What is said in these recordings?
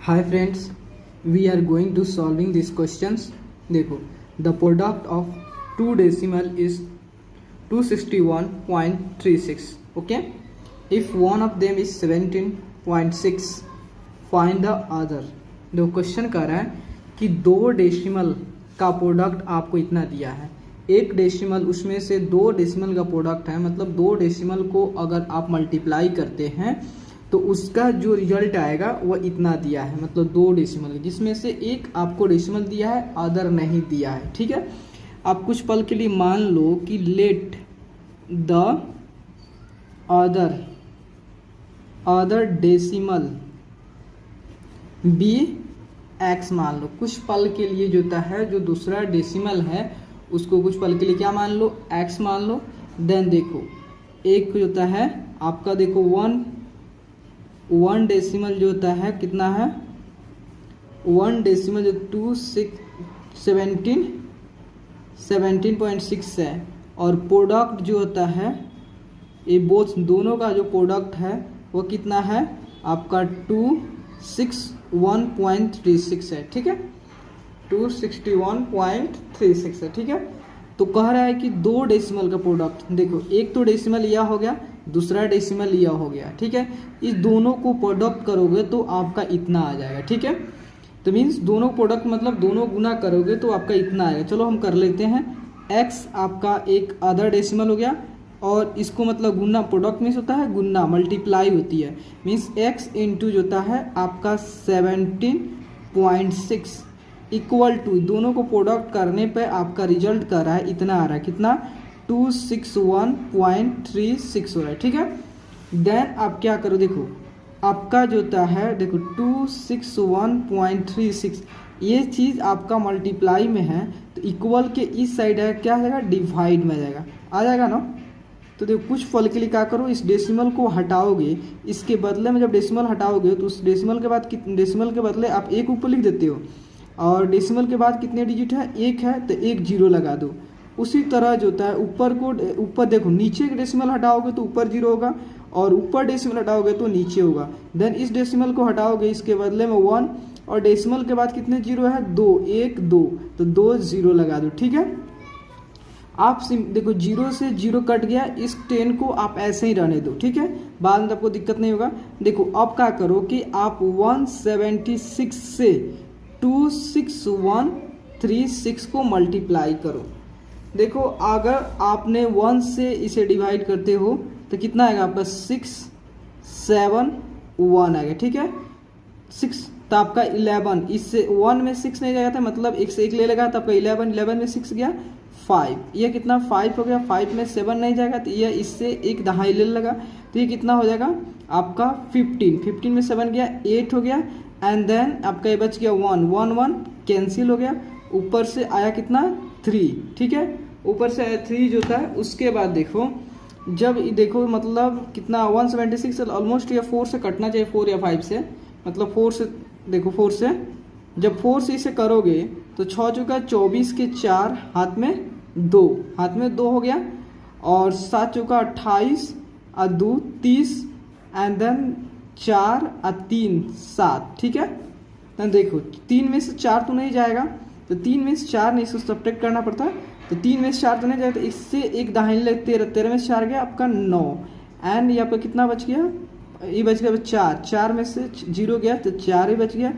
Hi friends, we are going to solving these questions. देखो, the product of two decimal is 261.36. Okay, if one of them is 17.6, find the other. दो question कर रहा है कि दो decimal का product आपको इतना दिया है, एक डेसिमल उसमें से दो डेसिमल का प्रोडक्ट है, मतलब दो डेसिमल को अगर आप मल्टीप्लाई करते हैं तो उसका जो रिजल्ट आएगा वह इतना दिया है, मतलब दो डेसिमल जिसमें से एक आपको डेसिमल दिया है अदर नहीं दिया है। ठीक है, आप कुछ पल के लिए मान लो कि let the other decimal be X मान लो। कुछ पल के लिए जो होता है जो दूसरा डेसिमल है उसको कुछ पल के लिए क्या मान लो, एक्स मान लो। देन देखो एक जो होता है आपका, देखो वन डेसिमल जो होता है कितना है, वन डेसिमल जो 17.6 है, और प्रोडक्ट जो होता है ये बोथ दोनों का जो प्रोडक्ट है वो कितना है आपका 261.36 है। ठीक है, 261.36 है। ठीक है, तो कह रहा है कि दो डेसिमल का प्रोडक्ट, देखो एक तो डेसिमल यह हो गया, दूसरा डेसिमल यह हो गया। ठीक है, इस दोनों को प्रोडक्ट करोगे तो आपका इतना आ जाएगा। ठीक है, तो मीन्स दोनों प्रोडक्ट मतलब दोनों गुना करोगे तो आपका इतना आएगा। चलो हम कर लेते हैं। x आपका एक अदर डेसिमल हो गया, और इसको मतलब गुना, प्रोडक्ट मीन्स होता है गुना, मल्टीप्लाई होती है, मीन्स x इंटू जो होता है आपका 17.6 इक्वल टू, दोनों को प्रोडक्ट करने पे आपका रिजल्ट कर रहा है इतना आ रहा है, कितना 261.36 हो रहा है। ठीक है, देन आप क्या करो, देखो आपका जो होता है, देखो 261.36 ये चीज़ आपका मल्टीप्लाई में है तो इक्वल के इस साइड है क्या जाएगा, डिवाइड में जाएगा, आ जाएगा ना। तो देखो कुछ पल के लिए क्या करो, इस डेसिमल को हटाओगे, इसके बदले में जब डेसिमल हटाओगे तो उस डेसिमल के बाद डेसिमल के बदले आप एक ऊपर लिख देते हो, और डेसिमल के बाद कितने डिजिट है, एक है तो एक जीरो लगा दो। उसी तरह जो होता है ऊपर देखो, नीचे के डेसिमल हटाओगे तो ऊपर जीरो होगा, और ऊपर डेसिमल हटाओगे तो नीचे होगा। देन इस डेसिमल को हटाओगे, इसके बदले में 1, और डेसिमल के बाद कितने जीरो है, 2, 1 2, तो 2 जीरो लगा दो। ठीक है, आप देखो जीरो से जीरो कट गया, इस 10 को आप ऐसे ही रहने दो। ठीक है, बाद में आपको दिक्कत नहीं होगा। देखो अब क्या करो कि आप 176 से 26136 को मल्टीप्लाई करो। देखो अगर आपने 1 से इसे डिवाइड करते हो तो कितना आएगा आपका 671 आएगा। ठीक है, 6 तो आपका 11, इससे 1 में 6 नहीं जाएगा था, मतलब एक से एक ले लेगा तो आपका 11 में 6 गया 5, ये कितना 5 हो गया, 5 में 7 नहीं जाएगा तो ये इससे एक दहाई ले लगा, तो ये कितना हो जाएगा आपका 15 में 7 गया 8 हो गया, एंड देन आपका ये बच गया 1 कैंसिल हो गया, ऊपर से आया कितना 3। ठीक है, ऊपर से आया 3 जो था। उसके बाद देखो जब देखो मतलब कितना 176 ऑलमोस्ट, ये 4 से कटना चाहिए, 4 या 5 से, मतलब 4 से, देखो 4 से जब 4 से इसे करोगे तो 6 चुका 24 के 4 हाथ में 2 हो गया, और 7 चुका 28 और 2 30, एंड देन 4 और 3 7। ठीक है, तो देखो 3 में से 4 तो नहीं जाएगा, तो 3 में से 4 नहीं, इसको सब्ट्रैक्ट करना पड़ता है, तो 3 में से 4 तो नहीं जाएगा, तो इससे एक दहाई ले 13 में से 4 गया आपका 9, एंड ये आपका कितना बच गया, ये बच गया 4 में से 0 गया तो 4 ही बच गया,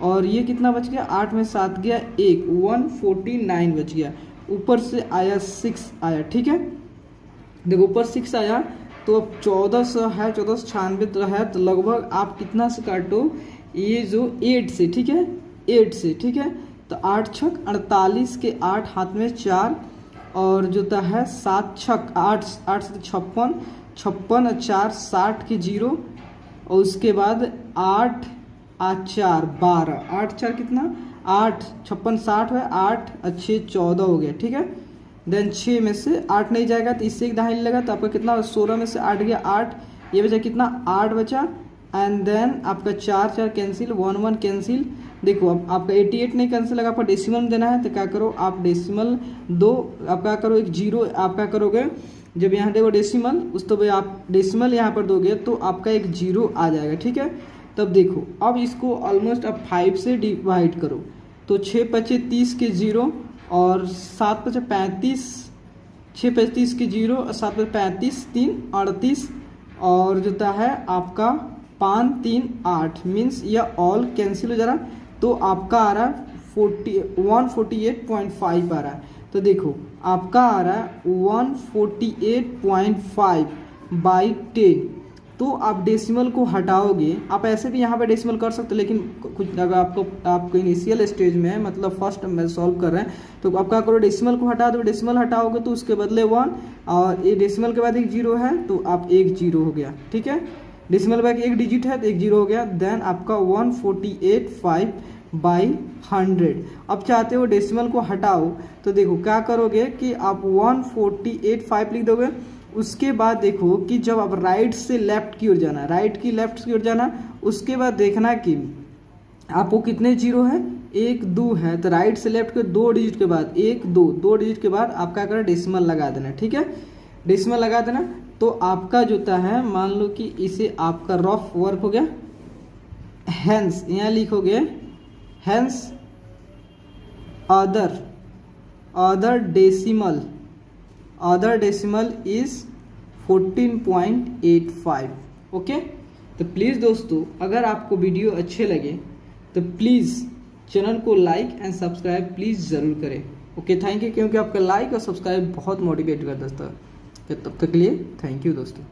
और ये कितना बच गया 8 में 7 गया 1, 149 बच गया। ऊपर से आया 6 आया। ठीक है, देखो ऊपर 6 आया तो अब 1400 है, 1496 है, तो लगभग आप कितना से काटो, ये जो 8 से, ठीक है 8 से, ठीक है, तो 8 छक 48 के 8 हाथ में 4, और जो होता है 7 छक 8 से 56 और 4 60 के 0, और उसके बाद 8 और 4 12, 8 4 कितना 8, 56 60 है, 8 और 6 14 हो गया। ठीक है, देन 6 में से 8 नहीं जाएगा तो इससे एक दहाई लगा, तो आपका कितना 16 में से 8 गया 8, ये बचा कितना 8 बचा, एंड देन आपका 4 कैंसिल, 1 कैंसिल। देखो अब आपका 88 नहीं कैंसिल लगा, आपका डेसिमल में देना है, तो क्या करो आप डेसिमल दो, आप क्या करो एक जीरो, आप क्या करोगे जब यहाँ देखो डेसिमल, उस तो भाई आप डेसिमल यहाँ पर दोगे तो आपका एक जीरो आ जाएगा। ठीक है, तब देखो अब इसको ऑलमोस्ट अब 5 से डिवाइड करो, तो 6 पचे 30 के 0 और 7 पचे 35, 6 पचे 30 के 0 और 7 पचे 35, 3 38 और जोता है आपका 5 3 8 मीन्स यह ऑल कैंसिल हो जा रहा, तो आपका आ रहा है 148.5 आ रहा है। तो देखो आपका आ रहा है 148.5 बाई 10। तो आप डेसिमल को हटाओगे, आप ऐसे भी यहाँ पे डेसिमल कर सकते हो, लेकिन कुछ अगर आपको इनिशियल स्टेज में है, मतलब फर्स्ट में सॉल्व कर रहे हैं, तो आप क्या करो डेसिमल को हटा दो। डेसिमल हटाओगे तो उसके बदले 1 और ये डेसिमल के बाद एक 0 है तो आप एक 0 हो गया, ठीक है। डेसिमल बैक एक डिजिट है तो एक 0 हो गया, देन आपका 148.5 बाई 100। अब चाहते हो डेसिमल को हटाओ तो देखो क्या करोगे कि आप 148.5 लिख दोगे। उसके बाद देखो कि जब आप राइट से लेफ्ट की ओर जाना, राइट की लेफ्ट की ओर जाना, उसके बाद देखना कि आपको कितने 0 है, 1 2 है, तो राइट से लेफ्ट के 2 डिजिट के बाद 1 2 2 डिजिट के बाद आप क्या करें डेसिमल लगा देना, ठीक है। डेसिमल लगा देना तो आपका जोता है, मान लो कि इसे आपका रफ वर्क हो गया। हेंस यहाँ लिखोगे hence other decimal is 14.85। Okay, तो प्लीज़ दोस्तों अगर आपको वीडियो अच्छे लगे तो प्लीज़ चैनल को लाइक एंड सब्सक्राइब प्लीज़ ज़रूर करें। ओके, थैंक यू, क्योंकि आपका लाइक और सब्सक्राइब बहुत मोटिवेट करता है। तब तक के लिए थैंक यू दोस्तों।